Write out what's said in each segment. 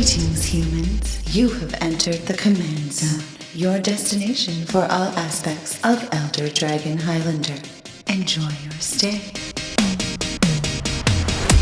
Greetings, humans. You have entered the Command Zone, your destination for all aspects of Elder Dragon Highlander. Enjoy your stay.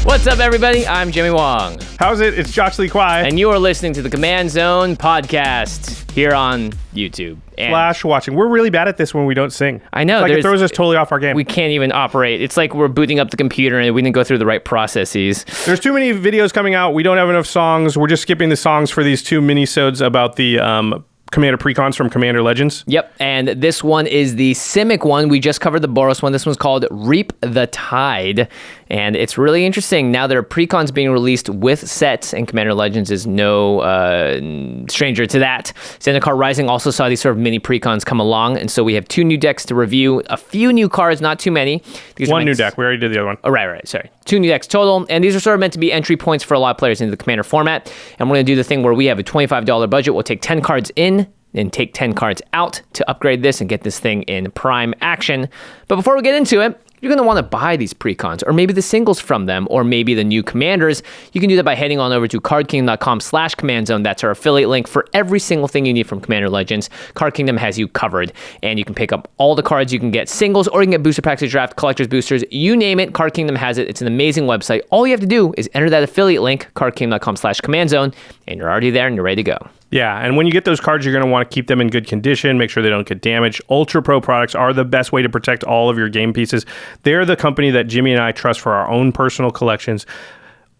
What's up, everybody? I'm Jimmy Wong. How's it? It's Josh Lee Kwai. And you are listening to the Command Zone podcast here on YouTube. And Flash watching. We're really bad at this when we don't sing. I know. It's like it throws us totally off our game. We can't even operate. It's like we're booting up the computer and we didn't go through the right processes. There's too many videos coming out. We don't have enough songs. We're just skipping the songs for these two mini-sodes about the Commander precons from Commander Legends. Yep, and this one is the Simic one. We just covered the Boros one. This one's called Reap the Tide, and it's really interesting. Now there are precons being released with sets, and Commander Legends is no stranger to that. ZENDIKAR Rising also saw these sort of mini precons come along, and so we have two new decks to review, a few new cards, not too many. One new deck. We already did the other one. Oh, right, sorry. Two new decks total, and these are sort of meant to be entry points for a lot of players into the Commander format, and we're going to do the thing where we have a $25 budget. We'll take 10 cards in, and take 10 cards out to upgrade this and get this thing in prime action. But before we get into it, you're going to want to buy these precons, or maybe the singles from them, or maybe the new commanders. You can do that by heading on over to cardkingdom.com/commandzone. That's our affiliate link for every single thing you need from Commander Legends. Card Kingdom has you covered, and you can pick up all the cards. You can get singles, or you can get booster packs to draft, collector's boosters, you name it. Card Kingdom has it. It's an amazing website. All you have to do is enter that affiliate link, cardkingdom.com/commandzone, and you're already there and you're ready to go. Yeah, and when you get those cards, you're going to want to keep them in good condition, make sure they don't get damaged. UltraPro products are the best way to protect all of your game pieces. They're the company that Jimmy and I trust for our own personal collections.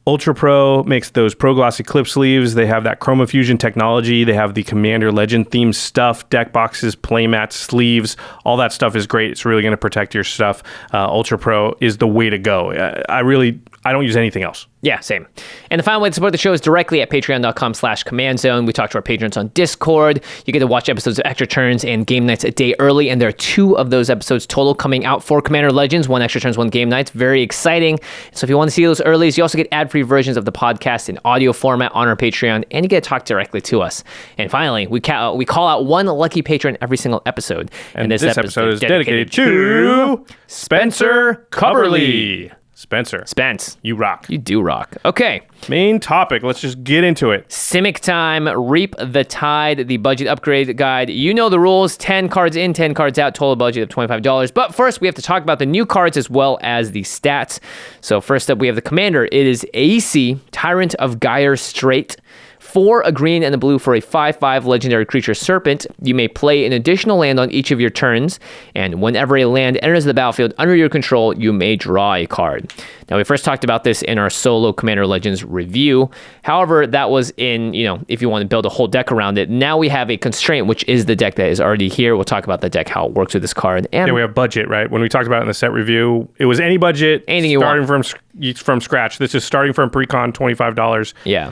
UltraPro makes those Pro Glossy clip sleeves. They have that Chroma Fusion technology. They have the Commander Legend themed stuff, deck boxes, playmats, sleeves. All that stuff is great. It's really going to protect your stuff. UltraPro is the way to go. I don't use anything else. Yeah, same. And the final way to support the show is directly at patreon.com/commandzone. We talk to our patrons on Discord. You get to watch episodes of Extra Turns and Game Nights a day early, and there are 2 of those episodes total coming out for Commander Legends, 1 Extra Turns, 1 Game Nights. Very exciting. So if you want to see those earlies, you also get ad-free versions of the podcast in audio format on our Patreon, and you get to talk directly to us. And finally, we call out one lucky patron every single episode. And this episode is dedicated to Spencer Cubberly. Spencer. Spence. You rock. You do rock. Okay. Main topic. Let's just get into it. Simic time. Reap the Tide. The budget upgrade guide. You know the rules. 10 cards in, 10 cards out. Total budget of $25. But first, we have to talk about the new cards as well as the stats. So first up, we have the Commander. It is AC, Tyrant of Gyre Strait. 4, a green and a blue for a 5/5 legendary creature Serpent. You may play an additional land on each of your turns, and whenever a land enters the battlefield under your control, you may draw a card. Now, we first talked about this in our solo Commander Legends review. However, that was in, if you want to build a whole deck around it. Now we have a constraint, which is the deck that is already here. We'll talk about the deck, how it works with this card. And yeah, we have budget, right? When we talked about it in the set review, it was any budget, anything you want. Starting from scratch. This is starting from precon, $25. Yeah.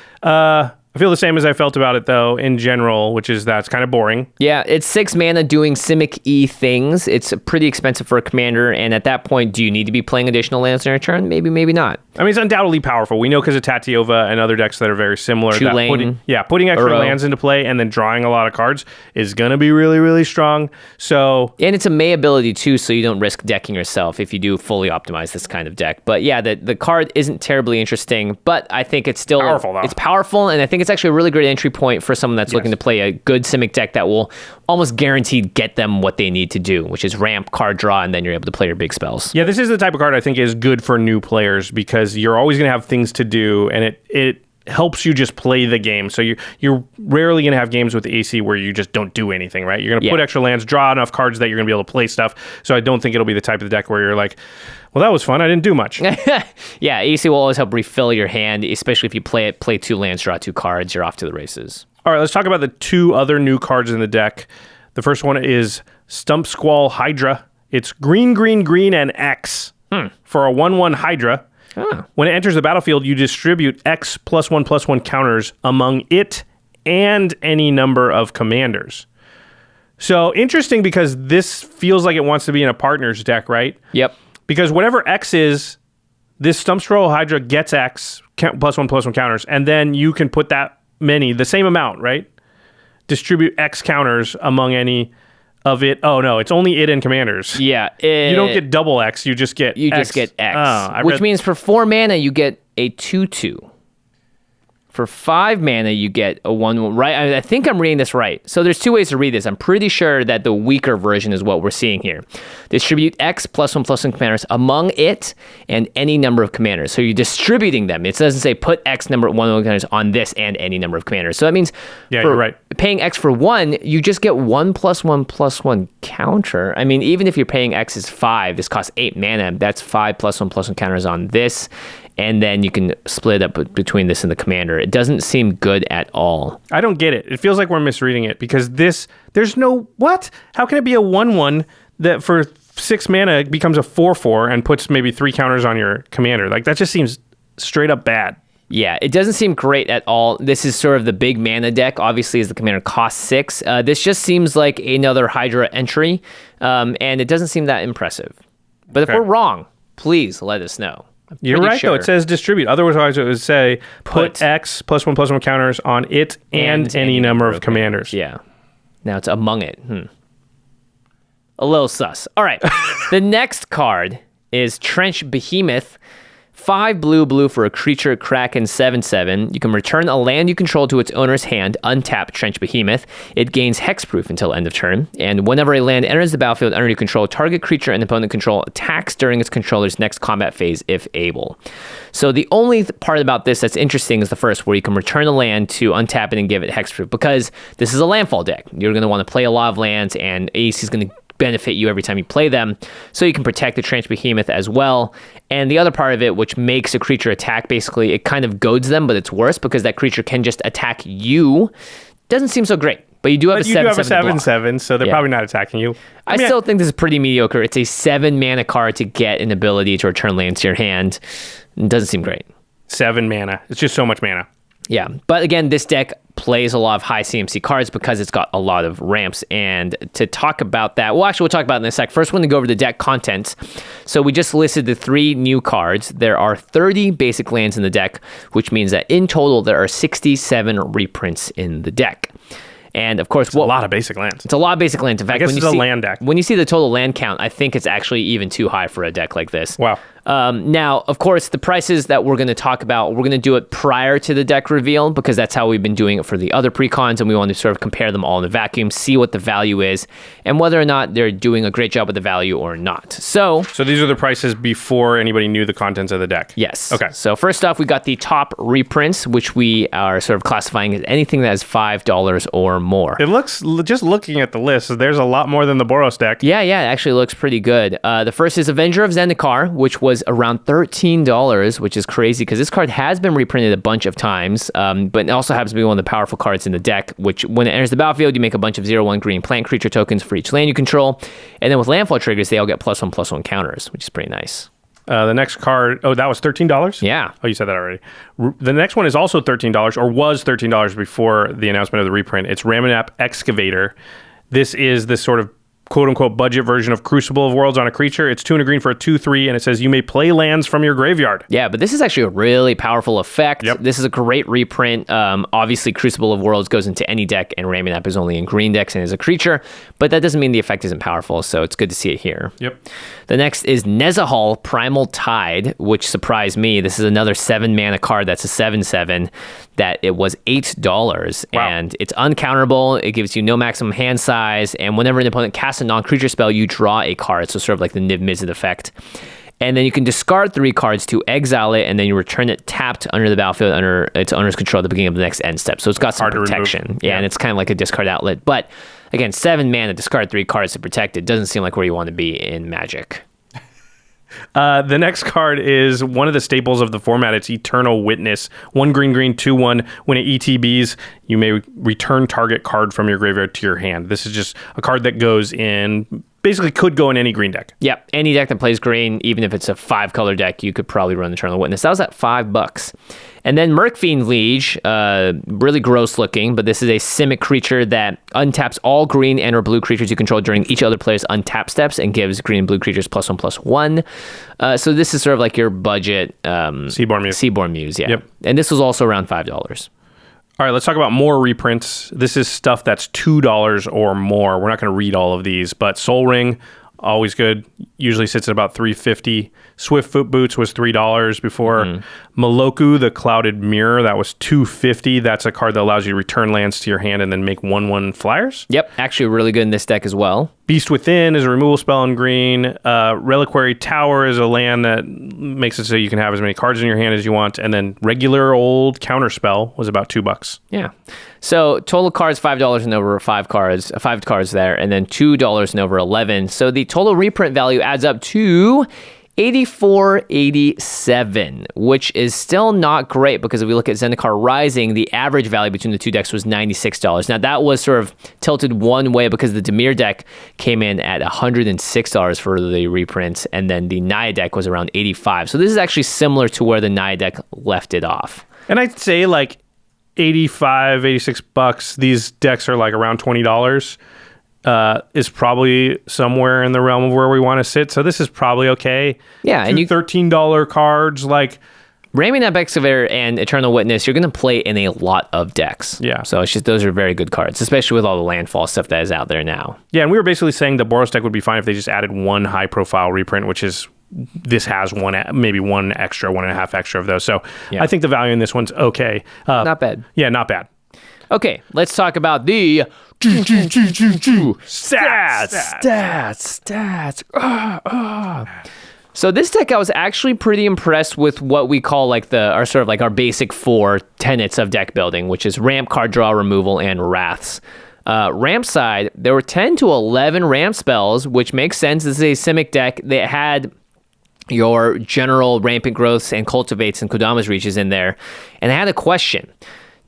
I feel the same as I felt about it, though, in general, which is that's kind of boring. Yeah, it's 6 mana doing Simic-y things. It's pretty expensive for a commander, and at that point, do you need to be playing additional lands in your turn? Maybe, maybe not. I mean, it's undoubtedly powerful. We know because of Tatiova and other decks that are very similar. Putting extra lands into play and then drawing a lot of cards is going to be really, really strong. So, and it's a May ability, too, so you don't risk decking yourself if you do fully optimize this kind of deck. But yeah, the card isn't terribly interesting, but I think it's still powerful, though. It's powerful, and I think it's actually a really great entry point for someone that's looking to play a good Simic deck that will almost guaranteed get them what they need to do, which is ramp, card draw, and then you're able to play your big spells. Yeah, this is the type of card I think is good for new players because you're always going to have things to do, and it helps you just play the game. So you're rarely going to have games with AC where you just don't do anything, right? You're going to put extra lands, draw enough cards that you're going to be able to play stuff. So I don't think it'll be the type of deck where you're like, well, that was fun. I didn't do much. Yeah, AC will always help refill your hand, especially if you play 2 lands, draw 2 cards, you're off to the races. All right, let's talk about the 2 other new cards in the deck. The first one is STUMPSQUALL HYDRA. It's green, and X for a 1/1 HYDRA. When it enters the battlefield, you distribute X +1/+1 counters among it and any number of commanders. So interesting because this feels like it wants to be in a partner's deck, right? Yep. Because whatever X is, this STUMPSQUALL HYDRA gets X +1/+1 counters, and then you can put that many, the same amount, right? Distribute X counters among any of it. Oh no, it's only it and commanders. Yeah. You don't get double X, you just get X. You just get X. Which means for 4 mana, you get a 2/2. For 5 mana, you get a 1/1, right? I think I'm reading this right. So there's 2 ways to read this. I'm pretty sure that the weaker version is what we're seeing here. Distribute X +1/+1 commanders among it and any number of commanders. So you're distributing them. It doesn't say put X number of 1/1 commanders on this and any number of commanders. So that means you're right. Paying X for 1, you just get 1+1+1 counter. I mean, even if you're paying X is 5, this costs 8 mana. That's 5 +1/+1 counters on this. And then you can split it up between this and the commander. It doesn't seem good at all. I don't get it. It feels like we're misreading it because there's no, what? How can it be a 1/1 that for 6 mana becomes a 4/4 and puts maybe 3 counters on your commander? Like, that just seems straight up bad. Yeah, it doesn't seem great at all. This is sort of the big mana deck, obviously, as the commander costs 6. This just seems like another HYDRA entry, and it doesn't seem that impressive. But if we're wrong, please let us know. You're right, though. It says distribute. Otherwise, it would say put X +1/+1 counters on it and any number of commanders. Yeah. Now it's among it. A little sus. All right. The next card is Trench Behemoth. 5 blue for a creature, Kraken 7/7. You can return a land you control to its owner's hand, untap Trench Behemoth. It gains hexproof until end of turn. And whenever a land enters the battlefield under your control, target creature and opponent control attacks during its controller's next combat phase if able. So the only part about this that's interesting is the first, where you can return a land to untap it and give it hexproof, because this is a landfall deck. You're going to want to play a lot of lands, and Ace is going to benefit you every time you play them, so you can protect the Trench Behemoth as well. And the other part of it, which makes a creature attack, basically it kind of goads them, but it's worse because that creature can just attack you. Doesn't seem so great, but you do have a 7/7, so they're probably not attacking you. I still think this is pretty mediocre. It's a 7 mana card to get an ability to return lands to your hand. It doesn't seem great. 7 mana. It's just so much mana. Yeah, but again, this deck plays a lot of high CMC cards because it's got a lot of ramps. And to talk about that, well, actually, we'll talk about it in a sec. First, we're going to go over the deck contents. So we just listed the 3 new cards. There are 30 basic lands in the deck, which means that in total, there are 67 reprints in the deck. And of course, a lot of basic lands. It's a lot of basic lands. In fact, I guess it's a land deck. When you see the total land count, I think it's actually even too high for a deck like this. Wow. Now, of course, the prices that we're going to talk about, we're going to do it prior to the deck reveal, because that's how we've been doing it for the other precons, and we want to sort of compare them all in a vacuum, see what the value is, and whether or not they're doing a great job with the value or not. So these are the prices before anybody knew the contents of the deck? Yes. Okay. So first off, we got the top reprints, which we are sort of classifying as anything that is $5 or more. It looks, just looking at the list, there's a lot more than the Boros deck. Yeah, it actually looks pretty good. The first is Avenger of Zendikar, which was around $13, which is crazy because this card has been reprinted a bunch of times, but it also happens to be one of the powerful cards in the deck, which when it enters the battlefield, you make a bunch of 0/1 green plant creature tokens for each land you control. And then with landfall triggers, they all get +1/+1 counters, which is pretty nice. The next card, that was $13? Yeah. Oh, you said that already. The next one is also $13, or was $13 before the announcement of the reprint. It's RAMUWAP Excavator. This is this sort of quote-unquote budget version of Crucible of Worlds on a creature. It's 2 and a green for a 2/3, and it says you may play lands from your graveyard. Yeah, but this is actually a really powerful effect. Yep. This is a great reprint. Obviously, Crucible of Worlds goes into any deck, and RAMUWAP is only in green decks and is a creature, but that doesn't mean the effect isn't powerful, so it's good to see it here. Yep. The next is NEZAHAL Primal Tide, which surprised me. This is another 7 mana card that's a 7/7 that it was $8, and it's uncounterable. It gives you no maximum hand size, and whenever an opponent casts a non-creature spell, you draw a card, so sort of like the Niv Mizzet effect. And then you can discard 3 cards to exile it, and then you return it tapped under the battlefield under its owner's control at the beginning of the next end step. So it's got some protection. Yeah, and it's kind of like a discard outlet. But again, 7 mana, discard 3 cards to protect it. Doesn't seem like where you want to be in Magic. The next card is one of the staples of the format. It's Eternal Witness. 1 green, 2/1. When it ETBs, you may return target card from your graveyard to your hand. This is just a card that goes in, basically could go in any green deck. Yep, any deck that plays green, even if it's a 5-color deck, you could probably run Eternal Witness. That was at $5. And then MURKFIEND Liege, really gross looking, but this is a Simic creature that untaps all green and or blue creatures you control during each other player's untap steps and gives green and blue creatures +1/+1. So this is sort of like your budget Seaborn Muse. Seaborn Muse, yeah. Yep. And this was also around $5. All right, let's talk about more reprints. This is stuff that's $2 or more. We're not going to read all of these, but Sol Ring, always good. Usually sits at about $3.50. Swift Foot Boots was $3 before. Moloku, the Clouded Mirror, that was $2.50. That's a card that allows you to return lands to your hand and then make 1/1 flyers. Yep, actually really good in this deck as well. Beast Within is a removal spell in green. Reliquary Tower is a land that makes it so you can have as many cards in your hand as you want. And then regular old Counterspell was about $2. Yeah. So total cards $5 and over, five cards there, and then $2 and over 11. So the total reprint value adds up to $84.87, which is still not great because if we look at Zendikar Rising, the average value between the two decks was $96. Now that was sort of tilted one way because the Dimir deck came in at $106 for the reprints, and then the Naya deck was around $85. So this is actually similar to where the Naya deck left it off. And I'd say like $85, $86. These decks are like around $20. Is probably somewhere in the realm of where we want to sit. So this is probably okay. Yeah, and $13 cards like Ramming Excavator and Eternal Witness, you're going to play in a lot of decks. Yeah. So it's just those are very good cards, especially with all the landfall stuff that is out there now. Yeah, and we were basically saying the Boros deck would be fine if they just added one high profile reprint, which is this has one, maybe one extra, 1.5 extra of those. So yeah. I think the value in this one's okay. Not bad. Yeah, not bad. Okay, let's talk about the stats. So this deck, I was actually pretty impressed with what we call like our basic 4 tenets of deck building, which is ramp, card draw, removal, and wraths. Ramp side, there were 10 to 11 ramp spells, which makes sense. This is a Simic deck that had your general rampant growths and cultivates and Kodama's reaches in there. And I had a question.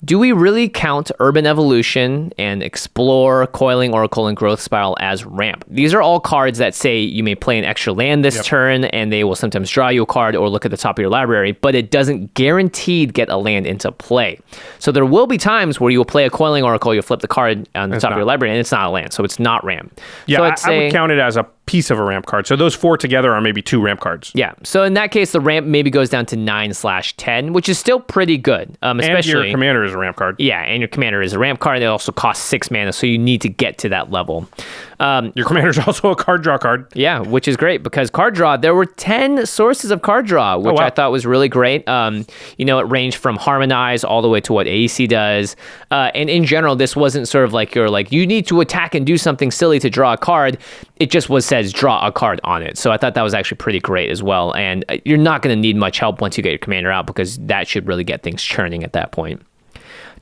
Do we really count Urban Evolution and Explore, Coiling Oracle, and Growth Spiral as ramp? These are all cards that say you may play an extra land this turn, and they will sometimes draw you a card or look at the top of your library, but it doesn't guaranteed get a land into play. So there will be times where you will play a Coiling Oracle, you'll flip the card on the top of your library, and it's not a land, so it's not ramp. Yeah, so I would count it as a piece of a ramp card. So those 4 together are maybe 2 ramp cards. Yeah. So in that case, the ramp maybe goes down to 9/10, which is still pretty good. Especially and your commander is a ramp card. Yeah, and your commander is a ramp card. It also costs 6 mana, so you need to get to that level. Your commander is also a card draw card. Yeah, which is great because card draw, there were 10 sources of card draw, which I thought was really great. It ranged from Harmonize all the way to what AEC does. And in general, this wasn't sort of like you need to attack and do something silly to draw a card. It just says draw a card on it. So I thought that was actually pretty great as well. And you're not going to need much help once you get your commander out because that should really get things churning at that point.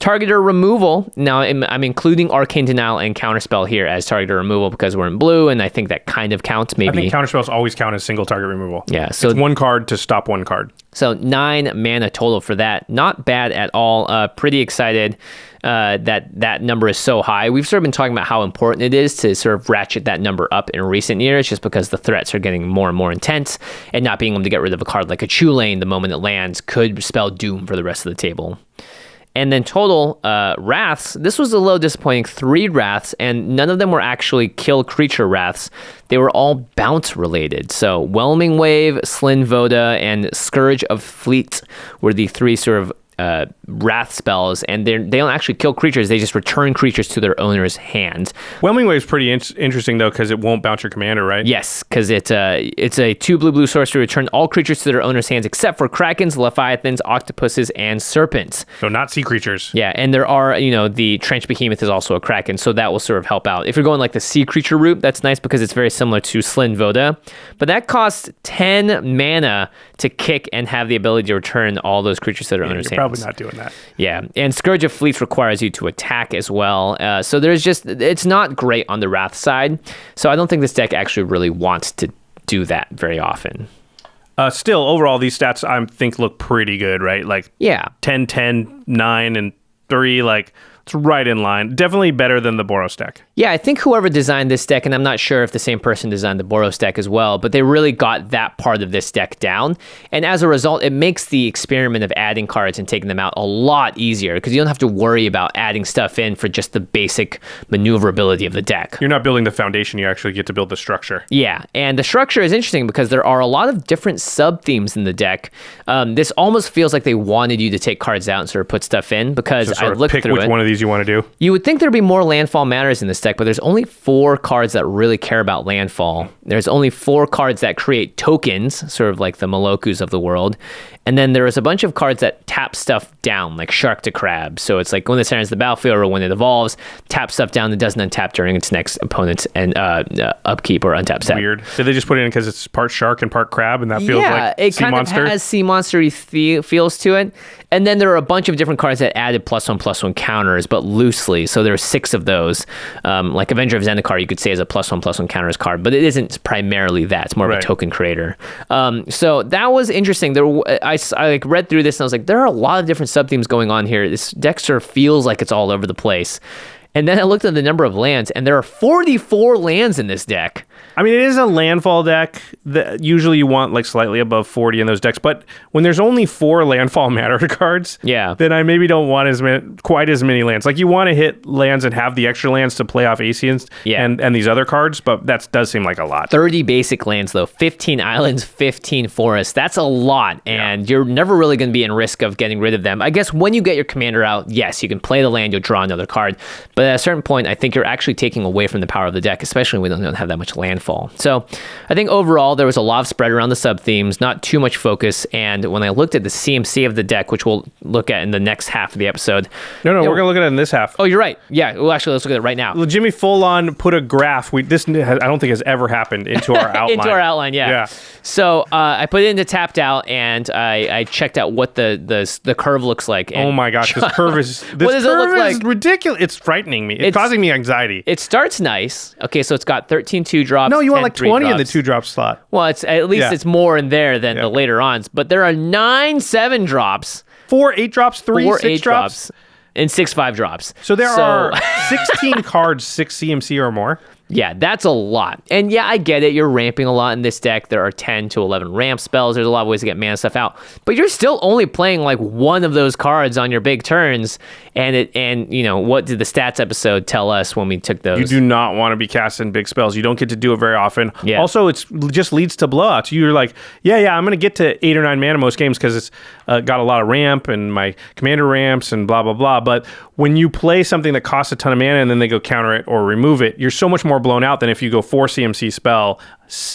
Targeter removal. Now, I'm including Arcane Denial and Counterspell here as targeter removal because we're in blue, and I think that kind of counts maybe. I think Counterspells always count as single target removal. Yeah, so it's 1 card to stop 1 card. So 9 mana total for that. Not bad at all. Pretty excited that number is so high. We've sort of been talking about how important it is to sort of ratchet that number up in recent years just because the threats are getting more and more intense, and not being able to get rid of a card like a Chulane the moment it lands could spell doom for the rest of the table. And then total wraths, this was a little disappointing. 3 wraths, and none of them were actually kill creature wraths. They were all bounce related. So Whelming Wave, Slyn Voda, and Scourge of Fleet were the 3 sort of wrath spells, and they don't actually kill creatures, they just return creatures to their owner's hand. Whelming Wave is pretty interesting though because it won't bounce your commander, right? Yes, because it's a 2 blue sorcery, return all creatures to their owner's hands except for Krakens, Leviathans, Octopuses, and Serpents. So not sea creatures. Yeah, and there are, the Trench Behemoth is also a Kraken, so that will sort of help out. If you're going like the sea creature route, that's nice because it's very similar to Slyn Voda, but that costs 10 mana to kick and have the ability to return all those creatures to their owner's hands. Probably not doing that. Yeah, and Scourge of Fleets requires you to attack as well. So it's not great on the Wrath side. So I don't think this deck actually really wants to do that very often. Still, overall, these stats I think look pretty good, right? Like 10, 10, 9, and 3, like it's right in line. Definitely better than the Boros deck. Yeah, I think whoever designed this deck, and I'm not sure if the same person designed the Boros deck as well, but they really got that part of this deck down. And as a result, it makes the experiment of adding cards and taking them out a lot easier because you don't have to worry about adding stuff in for just the basic maneuverability of the deck. You're not building the foundation, you actually get to build the structure. Yeah, and the structure is interesting because there are a lot of different sub-themes in the deck. This almost feels like they wanted you to take cards out and sort of put stuff in because I looked through it. Which one of these abilities you want to do. You would think there'd be more landfall matters in this deck, but there's only 4 cards that really care about landfall. There's only 4 cards that create tokens, sort of like the Molokus of the world. And then there is a bunch of cards that tap stuff down, like Shark to Crab. So it's like when this enters the battlefield or when it evolves, tap stuff down that doesn't untap during its next opponent's and upkeep or untap set. Weird. Did they just put it in because it's part shark and part crab, and that feels like it sea kind monster? of has sea monster feels to it. And then there are a bunch of different cards that added +1/+1 counters, but loosely. So there are 6 of those. Like Avenger of Zendikar, you could say is a +1/+1 counters card, but it isn't primarily that. It's more of a token creator. So that was interesting. I like read through this and I was like, there are a lot of different sub-themes going on here. This deck sort of feels like it's all over the place. And then I looked at the number of lands, and there are 44 lands in this deck. I mean, it is a landfall deck that usually you want like slightly above 40 in those decks. But when there's only 4 landfall matter cards, then I maybe don't want quite as many lands. Like you want to hit lands and have the extra lands to play off Asians and these other cards, but that does seem like a lot. 30 basic lands though, 15 islands, 15 forests. That's a lot, and you're never really going to be in risk of getting rid of them. I guess when you get your commander out, yes, you can play the land, you'll draw another card. But at a certain point, I think you're actually taking away from the power of the deck, especially when we don't have that much landfall. So I think overall, there was a lot of spread around the sub-themes, not too much focus. And when I looked at the CMC of the deck, which we'll look at in the next half of the episode. No, we're going to look at it in this half. Oh, you're right. Yeah, well, actually, let's look at it right now. Well, Jimmy full on put a graph. I don't think has ever happened into our outline. Into our outline, yeah. So I put it into tapped out, and I checked out what the curve looks like. And oh my gosh, this curve is what does it look like? Ridiculous. It's frightening me. It's causing me anxiety. It starts nice. Okay, so it's got 13 2-drops. No, you want like 20 drops. in the 2-drop slot. Well, it's at least it's more in there than the later ons. But there are 9 7-drops, 4 8-drops, 3 6-drops, and 6 5-drops. So there are 16 cards, 6 CMC or more. Yeah, that's a lot. And yeah, I get it. You're ramping a lot in this deck. There are 10 to 11 ramp spells. There's a lot of ways to get mana stuff out. But you're still only playing like one of those cards on your big turns. And you know, what did the stats episode tell us when we took those? You do not want to be casting big spells. You don't get to do it very often. Yeah. Also, it just leads to blowouts. You're like, I'm going to get to 8 or 9 mana most games because it's got a lot of ramp and my commander ramps and blah, blah, blah. But when you play something that costs a ton of mana and then they go counter it or remove it, you're so much more blown out than if you go 4 CMC spell,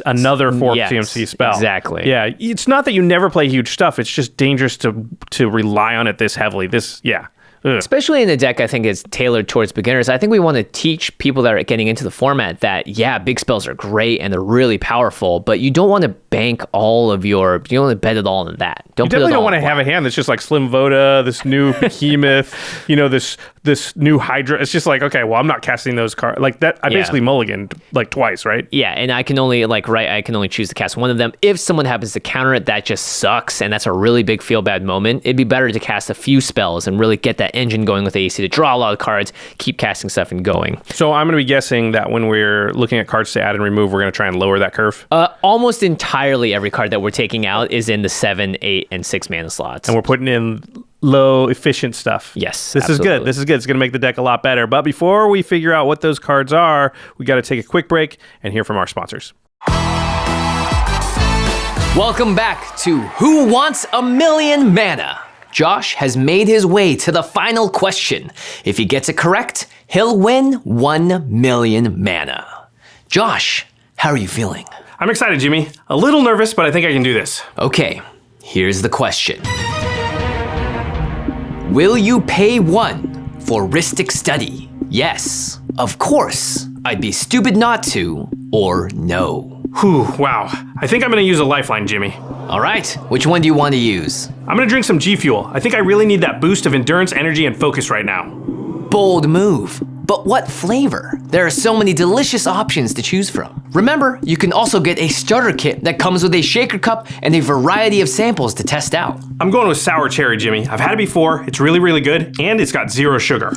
another 4 CMC spell. Exactly. Yeah. It's not that you never play huge stuff. It's just dangerous to rely on it this heavily. Especially in a deck, I think is tailored towards beginners. I think we want to teach people that are getting into the format that, big spells are great and they're really powerful, but you don't want to bank you don't want to bet it all on that. You definitely don't want to have a hand that's just like Slim Voda, this new Behemoth, this new HYDRA. It's just like, okay, well, I'm not casting those cards. Like that, I basically mulliganed like twice, right? Yeah, and I can only choose to cast one of them. If someone happens to counter it, that just sucks, and that's a really big feel-bad moment. It'd be better to cast a few spells and really get that engine going with AC to draw a lot of cards, keep casting stuff and going. So I'm going to be guessing that when we're looking at cards to add and remove, we're going to try and lower that curve? Almost entirely every card that we're taking out is in the 7, 8, and 6 mana slots. And we're putting in low efficient stuff. Yes, This is good. This is good. It's going to make the deck a lot better. But before we figure out what those cards are, we got to take a quick break and hear from our sponsors. Welcome back to Who Wants a Million Mana? Josh has made his way to the final question. If he gets it correct, he'll win 1 million mana. Josh, how are you feeling? I'm excited, Jimmy. A little nervous, but I think I can do this. Okay, here's the question. Will you pay 1 for Ristic Study? Yes, of course. I'd be stupid not to, or no. Whew, wow. I think I'm going to use a lifeline, Jimmy. All right, which one do you want to use? I'm going to drink some GFUEL. I think I really need that boost of endurance, energy, and focus right now. Bold move. But what flavor? There are so many delicious options to choose from. Remember, you can also get a starter kit that comes with a shaker cup and a variety of samples to test out. I'm going with sour cherry, Jimmy. I've had it before. It's really, really good, and it's got 0 sugar.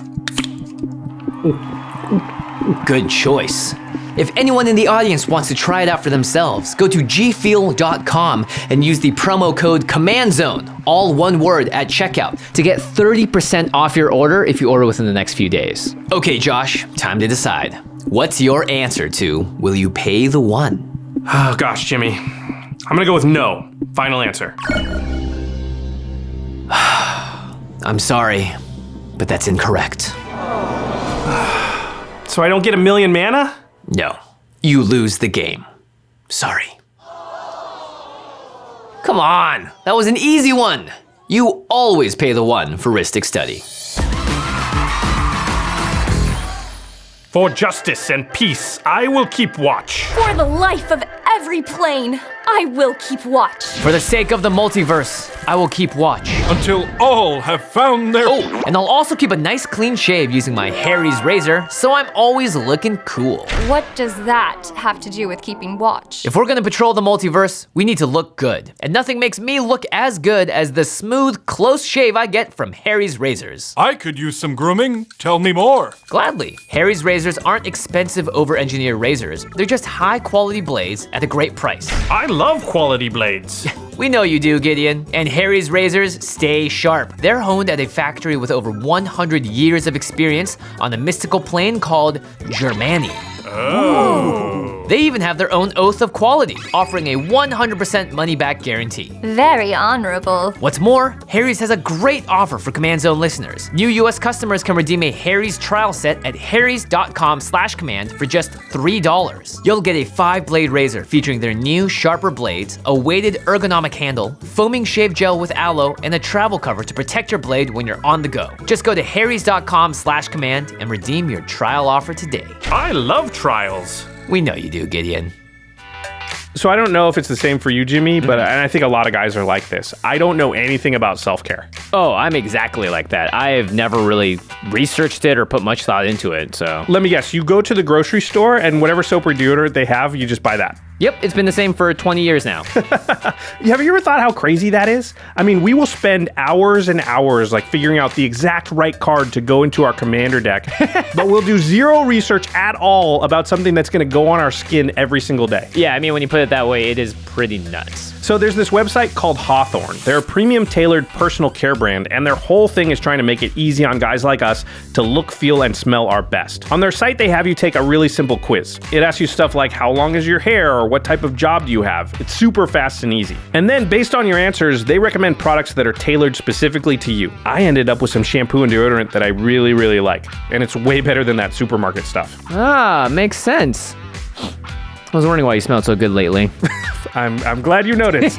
Good choice. If anyone in the audience wants to try it out for themselves, go to gfuel.com and use the promo code COMMANDZONE, all one word, at checkout to get 30% off your order if you order within the next few days. Okay, Josh, time to decide. What's your answer to will you pay the 1? Oh, gosh, Jimmy. I'm going to go with no. Final answer. I'm sorry, but that's incorrect. So I don't get 1,000,000 mana? No, you lose the game. Sorry. Come on, that was an easy one. You always pay the 1 for Ristic Study. For justice and peace, I will keep watch. For the life of every plane, I will keep watch. For the sake of the multiverse, I will keep watch. Until all have found their... Oh, and I'll also keep a nice clean shave using my Harry's razor, so I'm always looking cool. What does that have to do with keeping watch? If we're gonna patrol the multiverse, we need to look good. And nothing makes me look as good as the smooth, close shave I get from Harry's razors. I could use some grooming. Tell me more. Gladly. Harry's razors aren't expensive, over-engineered razors. They're just high-quality blades at a great price. I love quality blades. We know you do, Gideon. And Harry's razors stay sharp. They're honed at a factory with over 100 years of experience on a mystical plane called Germany. Oh. They even have their own oath of quality, offering a 100% money-back guarantee. Very honorable. What's more, Harry's has a great offer for Command Zone listeners. New US customers can redeem a Harry's trial set at harrys.com/command for just $3. You'll get a 5-blade razor featuring their new sharper blades, a weighted ergonomic handle, foaming shave gel with aloe, and a travel cover to protect your blade when you're on the go. Just go to harrys.com/command and redeem your trial offer today. I love trials. We know you do, Gideon. So I don't know if it's the same for you, Jimmy, but and I think a lot of guys are like this. I don't know anything about self-care. Oh, I'm exactly like that. I've never really researched it or put much thought into it, so. Let me guess, you go to the grocery store and whatever soap or deodorant they have, you just buy that. Yep, it's been the same for 20 years now. Have you ever thought how crazy that is? I mean, we will spend hours and hours like figuring out the exact right card to go into our commander deck, but we'll do zero research at all about something that's gonna go on our skin every single day. Yeah, I mean, when you put it that way, it is pretty nuts. So there's this website called Hawthorne. They're a premium tailored personal care brand, and their whole thing is trying to make it easy on guys like us to look, feel, and smell our best. On their site, they have you take a really simple quiz. It asks you stuff like how long is your hair or what type of job do you have. It's super fast and easy. And then based on your answers, they recommend products that are tailored specifically to you. I ended up with some shampoo and deodorant that I really, really like, and it's way better than that supermarket stuff. Ah, makes sense. I was wondering why you smelled so good lately. I'm glad you noticed.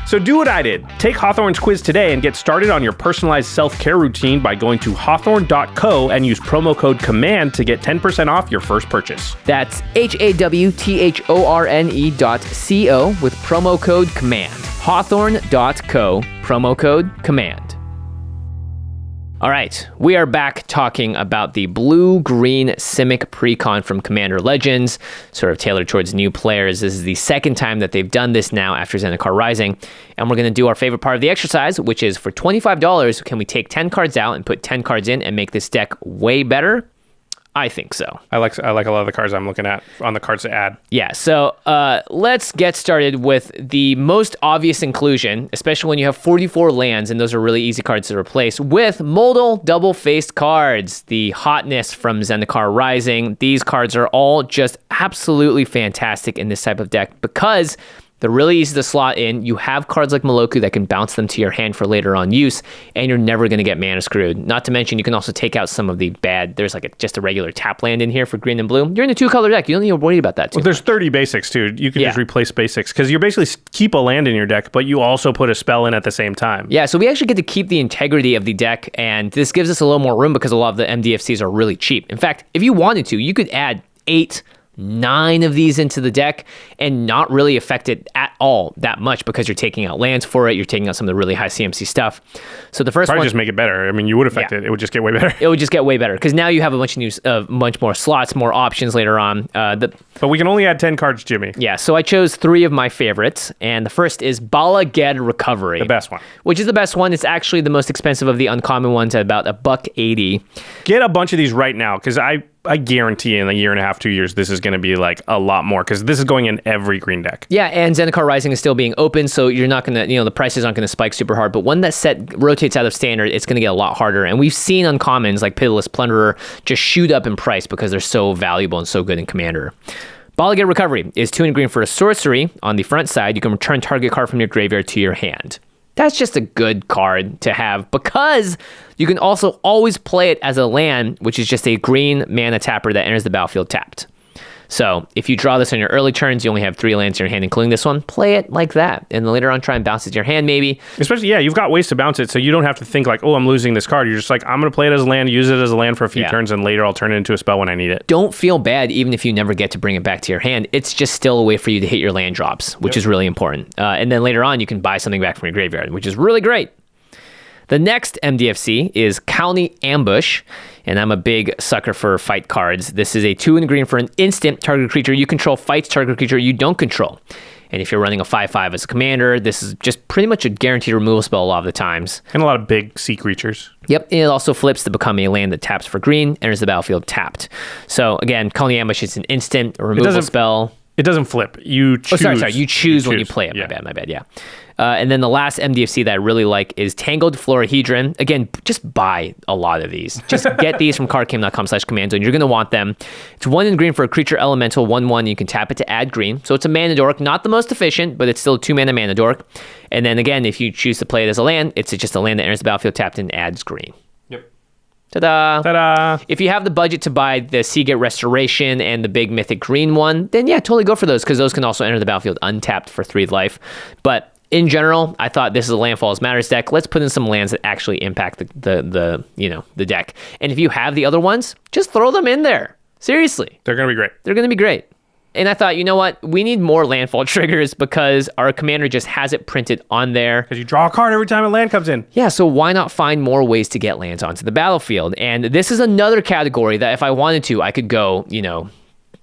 So do what I did. Take Hawthorne's quiz today and get started on your personalized self-care routine by going to hawthorne.co and use promo code COMMAND to get 10% off your first purchase. That's HAWTHORNE.co with promo code COMMAND. Hawthorne.co, promo code COMMAND. All right, we are back talking about the blue-green Simic precon from Commander Legends, sort of tailored towards new players. This is the second time that they've done this now after ZENDIKAR Rising, and we're going to do our favorite part of the exercise, which is for $25, can we take 10 cards out and put 10 cards in and make this deck way better? I think so. I like a lot of the cards I'm looking at on the cards to add. Yeah, so let's get started with the most obvious inclusion, especially when you have 44 lands, and those are really easy cards to replace, with Modal double-faced cards, the hotness from ZENDIKAR Rising. These cards are all just absolutely fantastic in this type of deck because they're really easy to slot in. You have cards like Moloku that can bounce them to your hand for later on use, and you're never going to get mana screwed. Not to mention, you can also take out some of the bad, there's like just a regular tap land in here for green and blue. You're in a 2-color deck. You don't need to worry about that too. Well, there's 30 basics too. You can just replace basics because you basically keep a land in your deck, but you also put a spell in at the same time. Yeah, so we actually get to keep the integrity of the deck, and this gives us a little more room because a lot of the MDFCs are really cheap. In fact, if you wanted to, you could add 9 of these into the deck and not really affect it at all that much because you're taking out lands for it, you're taking out some of the really high CMC stuff. So the first Probably one, just make it better. I mean, you would affect it. It would just get way better. It would just get way better because now you have a bunch of new, much more slots, more options later on. But we can only add 10 cards, Jimmy. Yeah, so I chose 3 of my favorites, and the first is Bala Recovery. The best one. Which is the best one. It's actually the most expensive of the uncommon ones at about $180. Get a bunch of these right now because I guarantee in a year and a half, 2 years, this is going to be like a lot more because this is going in every green deck. Yeah, and ZENDIKAR Rising is still being open, so you're not going to, the prices aren't going to spike super hard. But when that set rotates out of standard, it's going to get a lot harder. And we've seen uncommons like Pitiless Plunderer just shoot up in price because they're so valuable and so good in Commander. Bala Recovery is 2 and green for a sorcery. On the front side, you can return target card from your graveyard to your hand. That's just a good card to have because you can also always play it as a land, which is just a green mana tapper that enters the battlefield tapped. So if you draw this on your early turns, you only have 3 lands in your hand, including this one. Play it like that. And then later on, try and bounce it to your hand, maybe. Especially, yeah, you've got ways to bounce it, so you don't have to think like, oh, I'm losing this card. You're just like, I'm going to play it as a land, use it as a land for a few turns, and later I'll turn it into a spell when I need it. Don't feel bad even if you never get to bring it back to your hand. It's just still a way for you to hit your land drops, which is really important. And then later on, you can buy something back from your graveyard, which is really great. The next MDFC is KHALI Ambush, and I'm a big sucker for fight cards. This is a 2 and green for an instant. Target creature you control fights target creature you don't control. And if you're running a 5/5 as a commander, this is just pretty much a guaranteed removal spell a lot of the times. And a lot of big sea creatures. Yep, and it also flips to become a land that taps for green, enters the battlefield tapped. So again, KHALI Ambush is an instant removal spell. It doesn't flip. You choose. Oh, sorry. You choose when you play it. My bad. Yeah. And then the last MDFC that I really like is Tangled FLORAHEDRON. Again, just buy a lot of these. Just get these from cardcam.com/commandzone. You're going to want them. It's 1 in green for a creature elemental, 1/1. You can tap it to add green. So it's a mana dork. Not the most efficient, but it's still a 2 mana dork. And then again, if you choose to play it as a land, it's just a land that enters the battlefield tapped and adds green. Ta-da! Ta-da! If you have the budget to buy the Seagate Restoration and the big Mythic Green one, then yeah, totally go for those because those can also enter the battlefield untapped for 3 life. But in general, I thought this is a Landfalls Matters deck. Let's put in some lands that actually impact the deck. And if you have the other ones, just throw them in there. Seriously. They're going to be great. They're going to be great. And I thought, you know what? We need more landfall triggers because our commander just has it printed on there. Because you draw a card every time a land comes in. Yeah, so why not find more ways to get lands onto the battlefield? And this is another category that if I wanted to, I could go,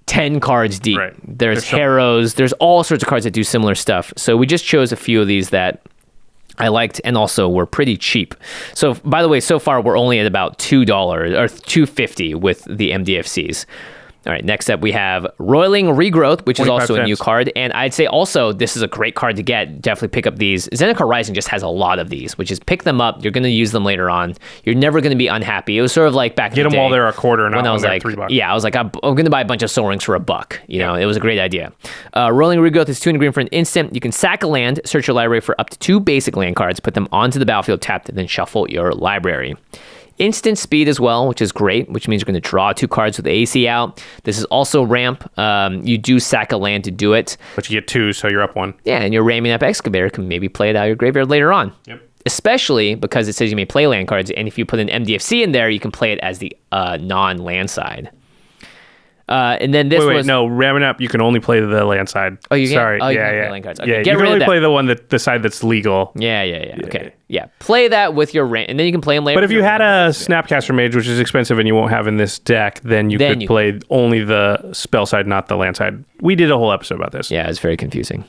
10 cards deep. Right. There's Harrows. There's all sorts of cards that do similar stuff. So we just chose a few of these that I liked and also were pretty cheap. So by the way, so far we're only at about $2 or $2.50 with the MDFCs. All right, next up we have Roiling Regrowth, which is also a new card. And I'd say also this is a great card to get. Definitely pick up these. Zendikar Rising just has a lot of these, which is pick them up. You're going to use them later on. You're never going to be unhappy. It was sort of like back in the day. Get them while they're a quarter, not when I was like, $3. Yeah, I was like, I'm going to buy a bunch of Soul Rings for $1. It was a great idea. Roiling Regrowth is 2 and green for an instant. You can sack a land, search your library for up to 2 basic land cards, put them onto the battlefield tapped, and then shuffle your library. Instant speed as well, which is great, which means you're going to draw 2 cards with the AC out. This is also ramp. You do sack a land to do it. But you get 2, so you're up 1. Yeah, and your ramming up Excavator can maybe play it out of your graveyard later on. Yep. Especially because it says you may play land cards, and if you put an MDFC in there, you can play it as the non-land side. And then this was... no, ramming up, you can only play the land side. Oh, you can? Sorry. Oh, you yeah, can yeah. play land cards. Okay, yeah, get you rid can only of play the side that's legal. Yeah. Okay. Yeah. Play that with your and then you can play them later. But if you had a Snapcaster Mage, which is expensive and you won't have in this deck, then you could play only the spell side, not the land side. We did a whole episode about this. Yeah, it's very confusing.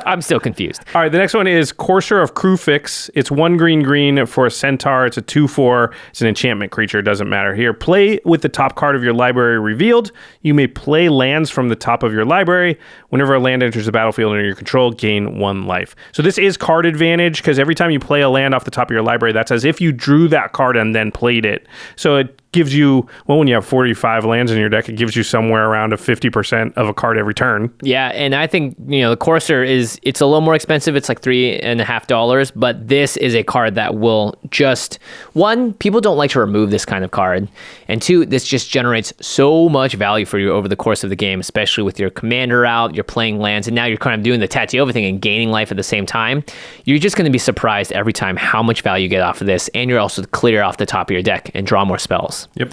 I'm still confused. All right, the next one is Courser of KRUPHIX. It's 1 green for a Centaur. It's a 2/4. It's an enchantment creature. It doesn't matter here. Play with the top card of your library revealed. You may play lands from the top of your library. Whenever a land enters the battlefield under your control, gain 1 life. So this is card advantage because every time you play a land off the top of your library, that's as if you drew that card and then played it. So it gives you, well, when you have 45 lands in your deck, it gives you somewhere around a 50% of a card every turn. Yeah, and I think, the Courser it's a little more expensive. It's like $3.50, but this is a card that will just, 1, people don't like to remove this kind of card, and 2, this just generates so much value for you over the course of the game, especially with your commander out, you're playing lands, and now you're kind of doing the Tatiova thing and gaining life at the same time. You're just going to be surprised every time how much value you get off of this, and you're also clear off the top of your deck and draw more spells. Yep.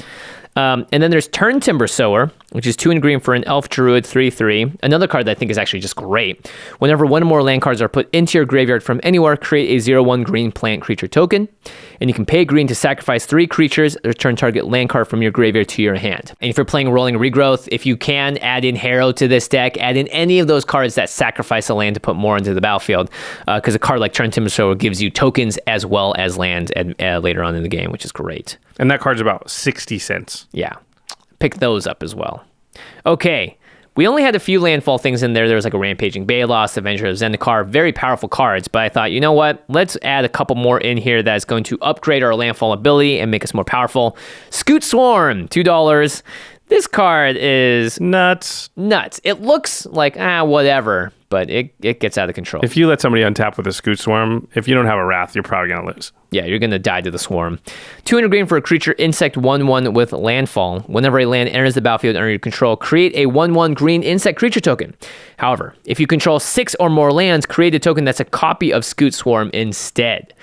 And then there's Turntimber Sower, which is 2 and green for an Elf Druid 3/3. Another card that I think is actually just great. Whenever 1 or more land cards are put into your graveyard from anywhere, create a 0/1 green plant creature token. And you can pay green to sacrifice 3 creatures, return target land card from your graveyard to your hand. And if you're playing Roiling Regrowth, if you can add in Harrow to this deck, add in any of those cards that sacrifice a land to put more into the battlefield. Because a card like Turntimber Sower gives you tokens as well as land later on in the game, which is great. And that card's about 60 cents. Yeah. Pick those up as well. Okay. We only had a few landfall things in there. There was like a Rampaging BALOTH, Avenger of Zendikar, very powerful cards. But I thought, you know what? Let's add a couple more in here that's going to upgrade our landfall ability and make us more powerful. Scute Swarm, $2. This card is nuts. It looks like, whatever. but it gets out of control. If you let somebody untap with a Scute Swarm, if you don't have a Wrath, you're probably going to lose. Yeah, you're going to die to the Swarm. 200 green for a creature insect 1/1 with landfall. Whenever a land enters the battlefield under your control, create a 1/1 green insect creature token. However, if you control 6 or more lands, create a token that's a copy of Scute Swarm instead.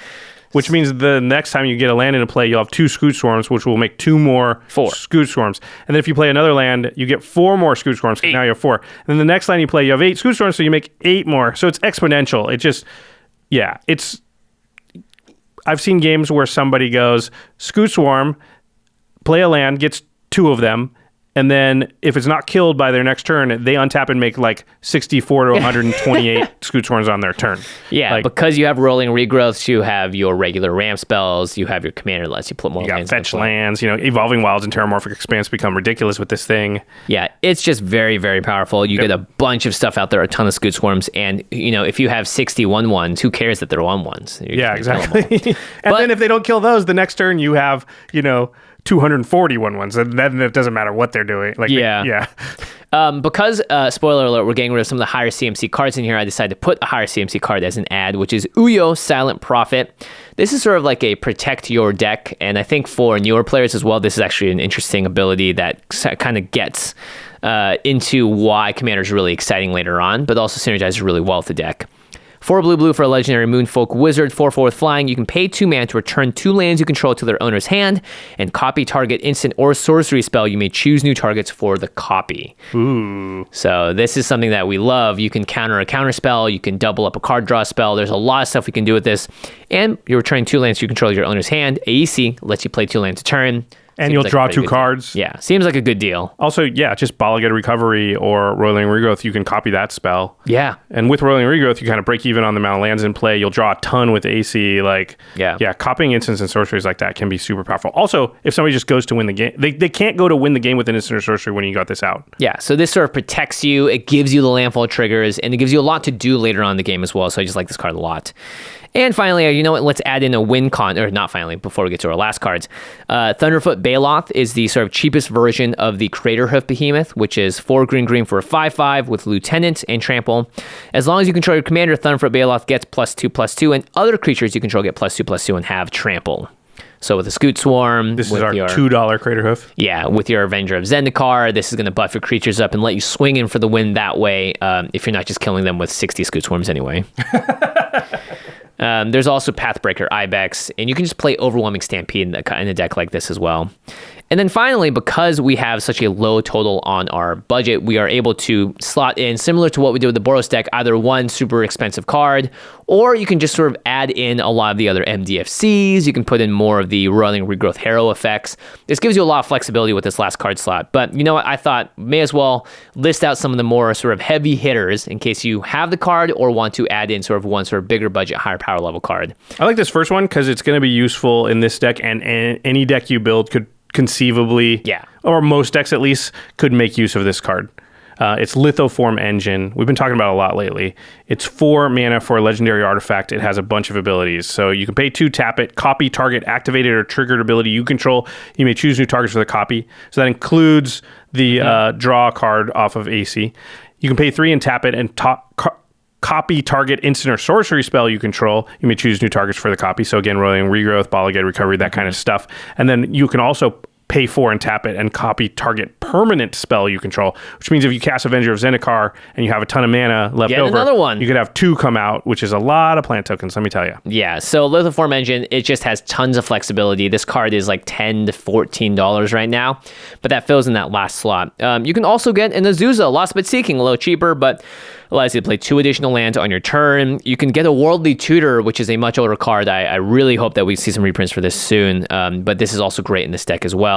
Which means the next time you get a land into play, you'll have 2 Scute Swarms, which will make 2 more 4 Scute Swarms. And then if you play another land, you get 4 more Scute Swarms. Now you have 4. And then the next land you play, you have 8 Scute Swarms, so you make 8 more. So it's exponential. It just, yeah, it's... I've seen games where somebody goes, Scute Swarm, play a land, gets 2 of them, and then if it's not killed by their next turn, they untap and make like 64 to 128 Scute Swarms on their turn. Yeah, like, because you have rolling regrowths, you have your regular ramp spells, you have your commander lets you put more you got lands. fetch lands, you know, Evolving Wilds and Terramorphic Expanse become ridiculous with this thing. Yeah, it's just very, very powerful. You get a bunch of stuff out there, a ton of Scute Swarms, and you know, if you have 60 1/1s, who cares that they're 1/1s? Yeah, exactly. And then if they don't kill those, the next turn you have, you know, 240 1/1s, and then it doesn't matter what they're doing. Like, yeah. Because, spoiler alert, we're getting rid of some of the higher CMC cards in here, I decided to put a higher CMC card as an ad, which is Uyo Silent Prophet. This is sort of like a protect your deck, and I think for newer players as well, this is actually an interesting ability that kind of gets into why Commander is really exciting later on, but also synergizes really well with the deck. 4 blue for a legendary Moonfolk Wizard, 4/4 with flying. You can pay 2 mana to return 2 lands you control to their owner's hand and copy target instant or sorcery spell. You may choose new targets for the copy. Ooh. So this is something that we love. You can counter a counter spell. You can double up a card draw spell. There's a lot of stuff we can do with this. And you're returning 2 lands you control to your owner's hand. AEC lets you play 2 lands a turn. And Seems you'll like draw a pretty 2 good cards. deal. Yeah, seems like a good deal. Also, yeah, just BALA Get a Recovery or Roiling Regrowth, you can copy that spell. Yeah. And with Roiling Regrowth, you kind of break even on the amount of lands in play. You'll draw a ton with AC. Like, yeah, copying instants and sorceries like that can be super powerful. Also, if somebody just goes to win the game, they can't go to win the game with an instant or sorcery when you got this out. Yeah, so this sort of protects you. It gives you the landfall triggers, and it gives you a lot to do later on in the game as well. So I just like this card a lot. And finally, you know what? Let's add in a win con, or not finally, before we get to our last cards. Thunderfoot BALOTH is the sort of cheapest version of the Craterhoof Behemoth, which is 4 green for a 5/5 with Lieutenant and Trample. As long as you control your commander, Thunderfoot BALOTH gets +2/+2, and other creatures you control get +2/+2 and have Trample. So with a Scute Swarm, this is our $2 Craterhoof. Yeah, with your Avenger of Zendikar, this is going to buff your creatures up and let you swing in for the win that way, if you're not just killing them with 60 Scute Swarms anyway. There's also Pathbreaker Ibex, and you can just play Overwhelming Stampede in a deck like this as well. And then finally, because we have such a low total on our budget, we are able to slot in, similar to what we did with the Boros deck, either one super expensive card, or you can just sort of add in a lot of the other MDFCs. You can put in more of the Roiling Regrowth Harrow effects. This gives you a lot of flexibility with this last card slot. But you know what? I thought may as well list out some of the more sort of heavy hitters in case you have the card or want to add in sort of one sort of bigger budget, higher power level card. I like this first one because it's going to be useful in this deck, and any deck you build could conceivably, or most decks at least, could make use of this card. It's Lithoform Engine. We've been talking about it a lot lately. It's 4 mana for a legendary artifact. It has a bunch of abilities. So you can pay 2, tap it, copy target activated or triggered ability you control. You may choose new targets for the copy. So that includes the draw card off of AC. You can pay 3 and tap it and copy target instant or sorcery spell you control. You may choose new targets for the copy. So again, Roiling Regrowth, BALA Get Recovery, that kind of stuff. And then you can also pay 4 and tap it and copy target permanent spell you control, which means if you cast Avenger of Zendikar and you have a ton of mana left over, another one. You could have 2 come out, which is a lot of plant tokens, let me tell you. Yeah, so Lithoform Engine, it just has tons of flexibility. This card is like $10 to $14 right now, but that fills in that last slot. You can also get an Azusa, Lost But Seeking, a little cheaper, but allows you to play 2 additional lands on your turn. You can get a Worldly Tutor, which is a much older card. I really hope that we see some reprints for this soon, but this is also great in this deck as well.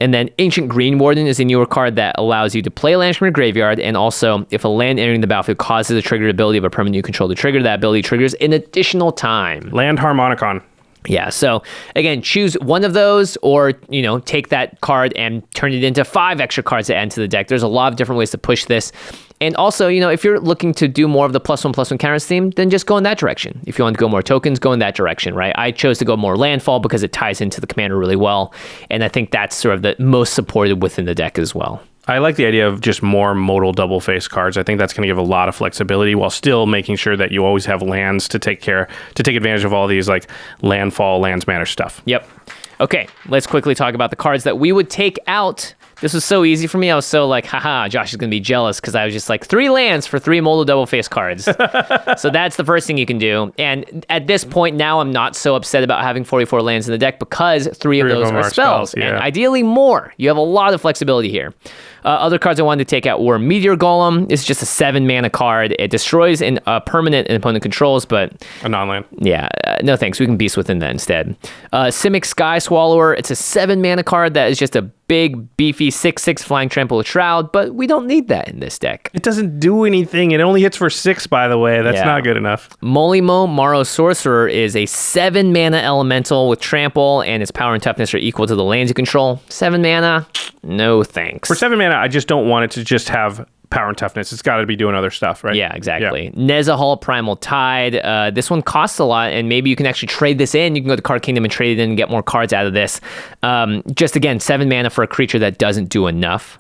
And then Ancient Green Warden is a newer card that allows you to play lands from your graveyard, and also if a land entering the battlefield causes a triggered ability of a permanent you control to trigger, that ability triggers an additional time. Land Harmonicon. Yeah, so again, choose one of those, or you know, take that card and turn it into 5 extra cards to add to the deck. There's a lot of different ways to push this. And also, you know, if you're looking to do more of the +1/+1 counters theme, then just go in that direction. If you want to go more tokens, go in that direction, right? I chose to go more landfall because it ties into the commander really well. And I think that's sort of the most supported within the deck as well. I like the idea of just more modal double face cards. I think that's going to give a lot of flexibility while still making sure that you always have lands to take advantage of all these like landfall, lands matter stuff. Yep. Okay, let's quickly talk about the cards that we would take out. This was so easy for me. I was so like, haha, Josh is going to be jealous because I was just like 3 lands for 3 modal double face cards. So that's the first thing you can do. And at this point now, I'm not so upset about having 44 lands in the deck because 3 of those are spells. Yeah. And ideally more. You have a lot of flexibility here. Other cards I wanted to take out were Meteor Golem. It's just a 7 mana card. It destroys a permanent an opponent controls, but... A non-land. Yeah, no thanks. We can Beast Within that instead. Simic Sky Swallower. It's a 7 mana card that is just a big, beefy 6/6 flying trample with Shroud, but we don't need that in this deck. It doesn't do anything. It only hits for 6, by the way. That's not good enough. Molimo Morrow Sorcerer is a 7 mana elemental with trample, and its power and toughness are equal to the lands you control. 7 mana? No thanks. For 7 mana, I just don't want it to just have power and toughness. It's got to be doing other stuff, right? Yeah, exactly. Yeah. NEZAHAL Primal Tide. This one costs a lot, and maybe you can actually trade this in. You can go to Card Kingdom and trade it in and get more cards out of this. Just again, 7 mana for a creature that doesn't do enough.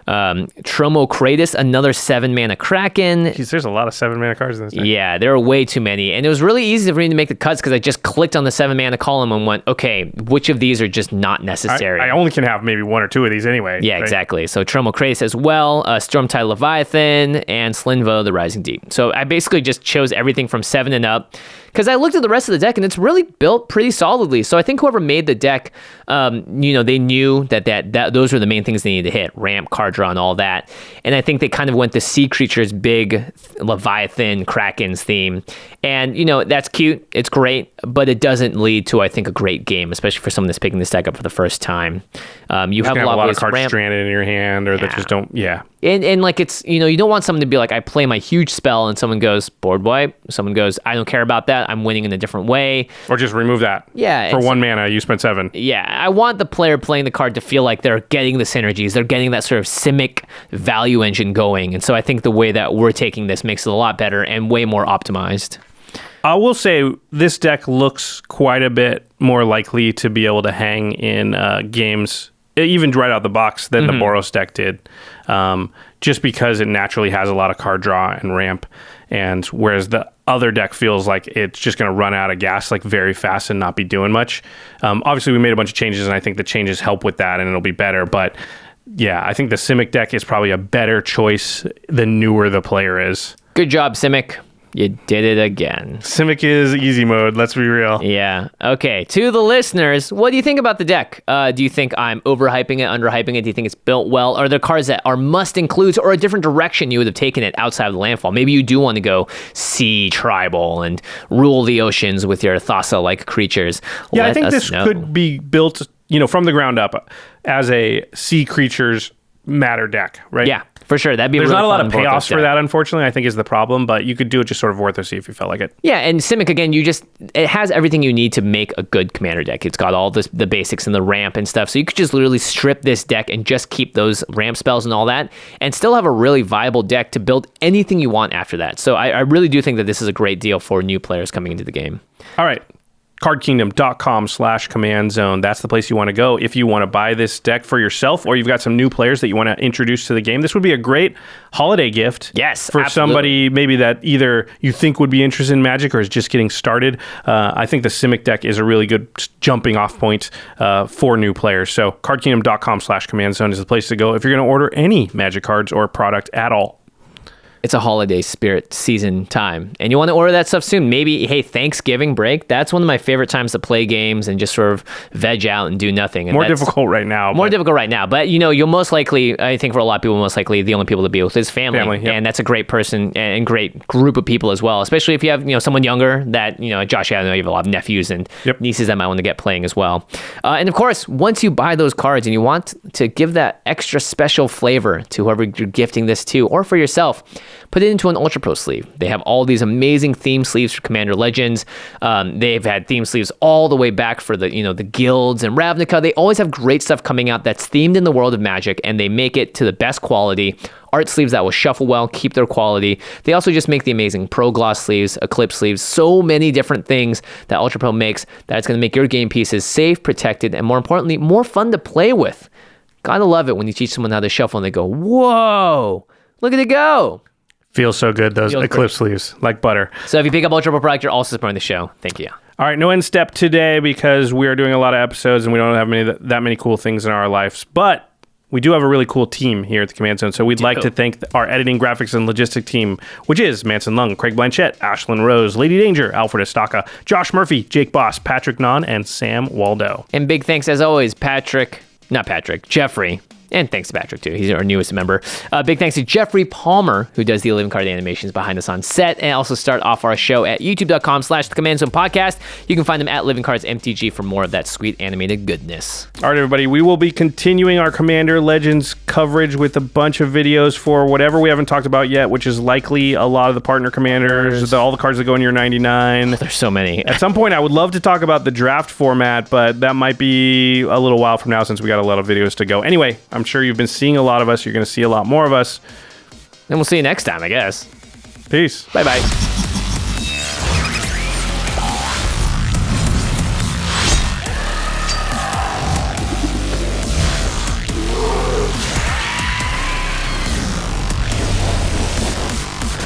Tromo Kratos, another 7 mana Kraken. Jeez, there's a lot of 7 mana cards in this deck. Yeah, there are way too many. And it was really easy for me to make the cuts because I just clicked on the 7 mana column and went, okay, which of these are just not necessary? I only can have maybe 1 or 2 of these anyway. Yeah, right? Exactly. So Tromo Kratos as well, Stormtide Leviathan, and Slinvo, the Rising Deep. So I basically just chose everything from 7 and up. Because I looked at the rest of the deck and it's really built pretty solidly. So I think whoever made the deck, they knew that those were the main things they needed to hit: ramp, card draw, and all that. And I think they kind of went the sea creatures, big Leviathan, Krakens theme. And that's cute, it's great, but it doesn't lead to, I think, a great game, especially for someone that's picking this deck up for the first time. You have a lot of cards stranded in your hand, or that just don't. Yeah. And like it's you don't want someone to be like, I play my huge spell, and someone goes board wipe. Someone goes, I don't care about that. I'm winning in a different way. Or just remove that. Yeah. For 1 mana, you spent 7. Yeah. I want the player playing the card to feel like they're getting the synergies. They're getting that sort of Simic value engine going. And so I think the way that we're taking this makes it a lot better and way more optimized. I will say this deck looks quite a bit more likely to be able to hang in games, even right out the box, than the Boros deck did. Just because it naturally has a lot of card draw and ramp. And whereas the other deck feels like it's just going to run out of gas like very fast and not be doing much. Obviously, we made a bunch of changes, and I think the changes help with that, and it'll be better. But yeah, I think the Simic deck is probably a better choice the newer the player is. Good job, Simic. You did it again. Simic is easy mode, let's be real. Yeah. Okay, to the listeners, what do you think about the deck? Do you think I'm overhyping it, underhyping it? Do you think it's built well? Are there cards that are must-includes or a different direction you would have taken it outside of the landfall? Maybe you do want to go sea tribal and rule the oceans with your Thassa-like creatures. Yeah, I think this could be built, from the ground up as a sea creatures matter deck, right? Yeah. For sure, that'd be. There's really not a lot of fun payoffs for that, unfortunately, I think is the problem, but you could do it just sort of worth a see if you felt like it. Yeah, and Simic, again, it has everything you need to make a good commander deck. It's got all the basics and the ramp and stuff, so you could just literally strip this deck and just keep those ramp spells and all that, and still have a really viable deck to build anything you want after that. So I really do think that this is a great deal for new players coming into the game. All right. cardkingdom.com/commandzone. That's the place you want to go if you want to buy this deck for yourself, or you've got some new players that you want to introduce to the game. This would be a great holiday gift. Yes, for absolutely. Somebody maybe that either you think would be interested in Magic or is just getting started. I think the Simic deck is a really good jumping off point for new players. So cardkingdom.com/commandzone is the place to go if you're going to order any Magic cards or product at all. It's a holiday spirit season time, and you want to order that stuff soon. Maybe, hey, Thanksgiving break, that's one of my favorite times to play games and just sort of veg out and do nothing. And more difficult right now. But you'll most likely, I think for a lot of people, most likely the only people to be with is family. Yep. And that's a great person and great group of people as well, especially if you have someone younger that, Josh, I know you have a lot of nephews and nieces that might want to get playing as well. And of course, once you buy those cards and you want to give that extra special flavor to whoever you're gifting this to, or for yourself, put it into an UltraPro sleeve. They have all these amazing theme sleeves for Commander Legends. They've had theme sleeves all the way back for the guilds and Ravnica. They always have great stuff coming out that's themed in the world of Magic, and they make it to the best quality. Art sleeves that will shuffle well, keep their quality. They also just make the amazing Pro Gloss sleeves, Eclipse sleeves, so many different things that UltraPro makes that it's going to make your game pieces safe, protected, and more importantly, more fun to play with. Gotta love it when you teach someone how to shuffle and they go, whoa, look at it go. Feels so good, those Feels Eclipse sleeves, like butter. So if you pick up UltraPro product, you're also supporting the show. Thank you. All right, no end step today because we are doing a lot of episodes and we don't have that many cool things in our lives. But we do have a really cool team here at the Command Zone. So we'd like to thank our editing, graphics, and logistic team, which is Manson Lung, Craig Blanchett, Ashlyn Rose, Lady Danger, Alfred Estaca, Josh Murphy, Jake Boss, Patrick Non, and Sam Waldo. And big thanks, as always, Geoffrey. And thanks to Patrick, too. He's our newest member. Big thanks to Geoffrey Palmer, who does the 11 card animations behind us on set, and also start off our show at youtube.com/The Command Zone Podcast. You can find them at Living Cards MTG for more of that sweet animated goodness. All right, everybody. We will be continuing our Commander Legends coverage with a bunch of videos for whatever we haven't talked about yet, which is likely a lot of the partner commanders, all the cards that go in your 99. There's so many. At some point, I would love to talk about the draft format, but that might be a little while from now since we got a lot of videos to go. Anyway, I'm sure you've been seeing a lot of us. You're going to see a lot more of us. And we'll see you next time, I guess. Peace. Bye-bye.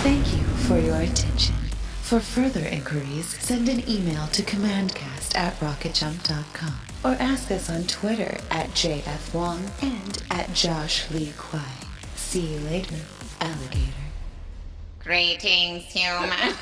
Thank you for your attention. For further inquiries, send an email to commandcast@rocketjump.com or ask us on Twitter @JFWong and @JoshLeeQuai. See you later, alligator. Greetings, humans.